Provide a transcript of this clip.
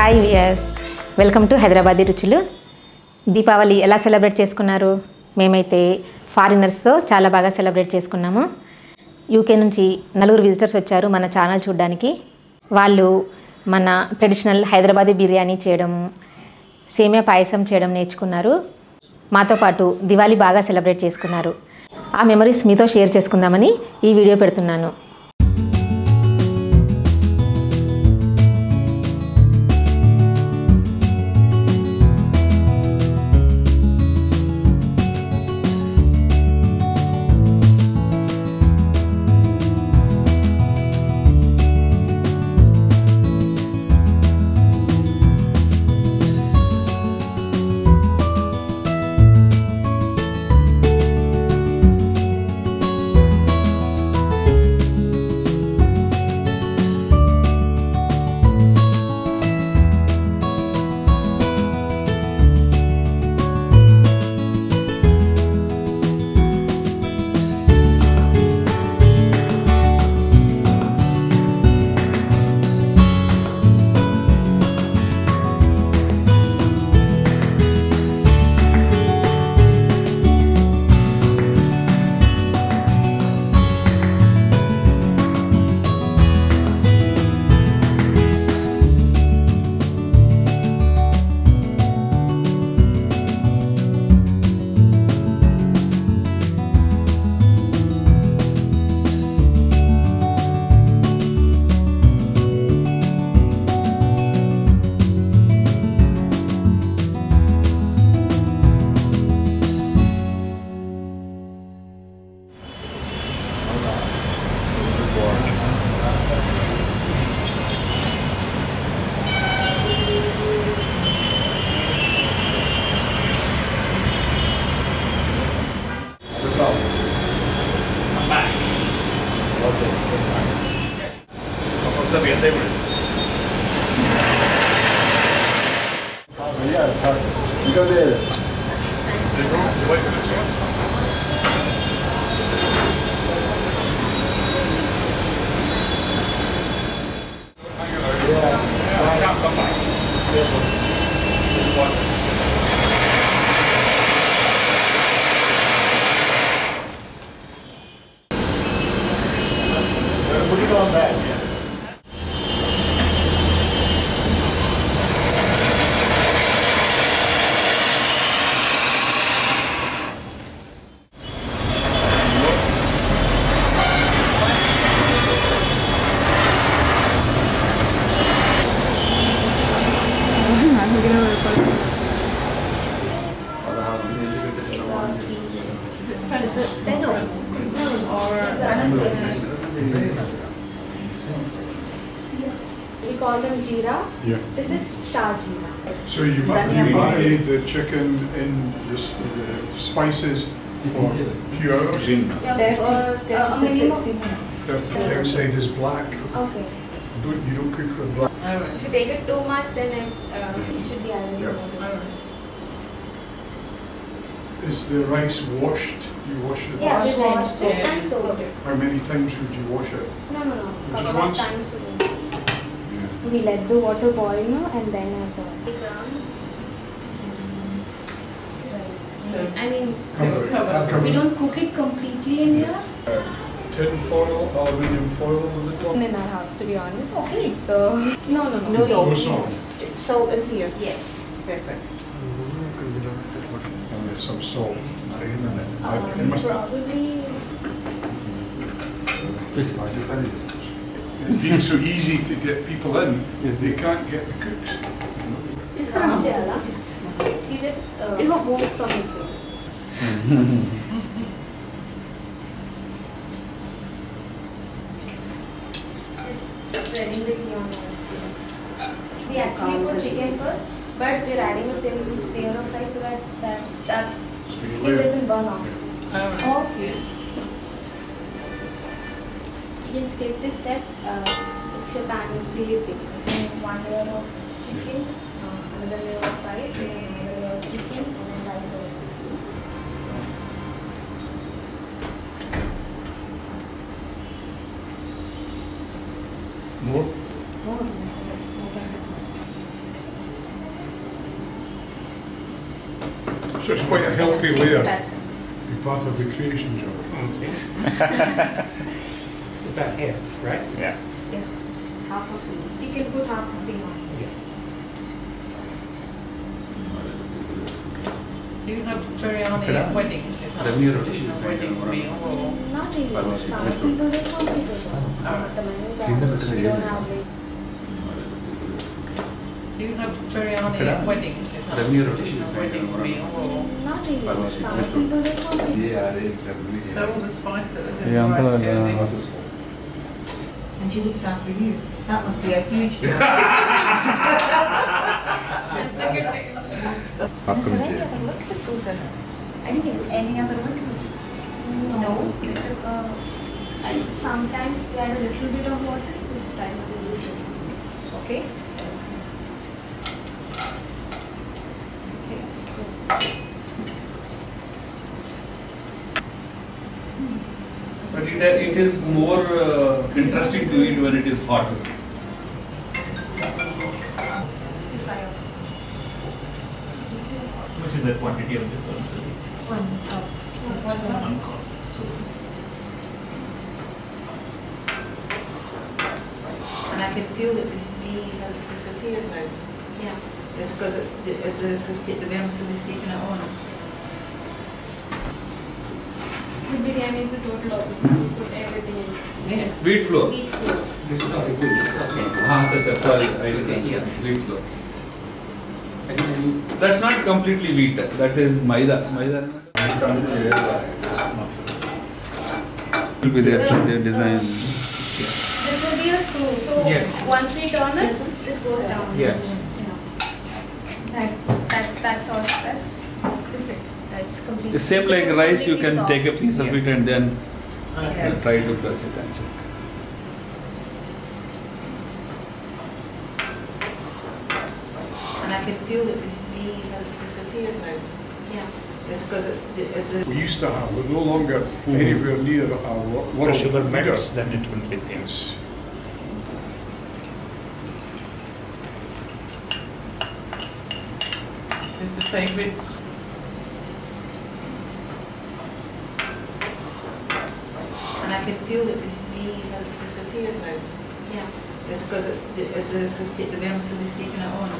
Hi viewers, welcome to Hyderabadi రుచులు. దీపావళి ఎలా celebrate చేసుకున్నారు? మేమైతే ఫారినర్స్తో చాలా బాగా సెలబ్రేట్ చేసుకున్నాము. యూకే నుంచి 4 విజిటర్స్ వచ్చారు మన ఛానల్ చూడడానికి. వాళ్ళు మన ట్రెడిషనల్ హైదరాబాదీ బిర్యానీ చేయడం, సేమియా పాయసం చేయడం నేర్చుకున్నారు. మాతో పాటు దివాళీ బాగా సెలబ్రేట్ చేసుకున్నారు. ఆ మెమరీస్ మీతో షేర్ చేసుకుందామని ఈ వీడియో పెడుతున్నాను. We call them jeera. Yeah. This is shah jeera. So you marinate the chicken in the spices for a few hours. Yeah, a minimum. The outside is black. Okay. You don't cook with black. If you take it too much, then it should be added. Yeah. Is the rice washed? You wash it? Yeah, we washed it and soaked it. How many times would you wash it? No. Just Couple of once? times a day. Yeah. We let the water boil now and then add the 3 grams. I mean, we don't cook it completely in here. Tin foil, aluminium foil on the top. In our house, to be honest. Okay. So, no. No. What's on? So in here. Yes. Perfect. And there's some salt in it. It must Probably. being so easy to get people in, they can't get the cooks. It's not jala. You just move from the food. Just spreading the ghee on all things. We actually put chicken first, but we're adding a thin layer of rice so that skin doesn't burn off. Okay. You can skip this step if your pan is really thick. 1 layer of chicken, another layer of rice, and another layer of chicken, and then rice over. More? More. So it's quite a healthy layer. That's Be part of the creation job. Okay. About half, right? Yeah. yeah. Half of it. You can put half of the one. Do you have biryani at weddings? Is that Revenue a rotation traditional is wedding like meal or? Not really. Parvati, Some which people do, some people don't. The menus are, we don't have like. Do you have biryani at weddings? Is that a Revenue rotation traditional is wedding like meal or? Not really. Parvati, Some which people do, some people. So all the spice that was in Yeah, the rice uncle, goes in. And she looks after you. That must be a huge job. Is there any other liquid that goes in it? I didn't get Any other liquid? No, it just sometimes we add a little bit of water to try to dilute it. Okay. But it is more interesting to eat when it is hot. To fry out. Which is the quantity of this one? One cup. One cup. And I can feel that the bee has disappeared now. Yeah. It's because the vermicelli is taking it on. The biryani is a total opposite. You put everything in. Wheat flour. Wheat flour. This is not a good. Sorry, yeah. wheat flour. That's not completely wheat. That is maida. Maida. Will be there. Their design. This will be a screw. So Yes. once we turn it, this goes down. Yes. That's all. That's completely. It's same like it's rice. You completely can soft. take a piece of Yeah. it and then Yeah. try to crush it and check. And I can feel that the bee has disappeared now. Yeah. It's because We used to have, we're no longer anywhere near our world sugar leader. melts, then it will be thin. Yes. Is the favourite? And I can feel that the bee has disappeared now. Yeah. It's because the vermicelli is taking it on.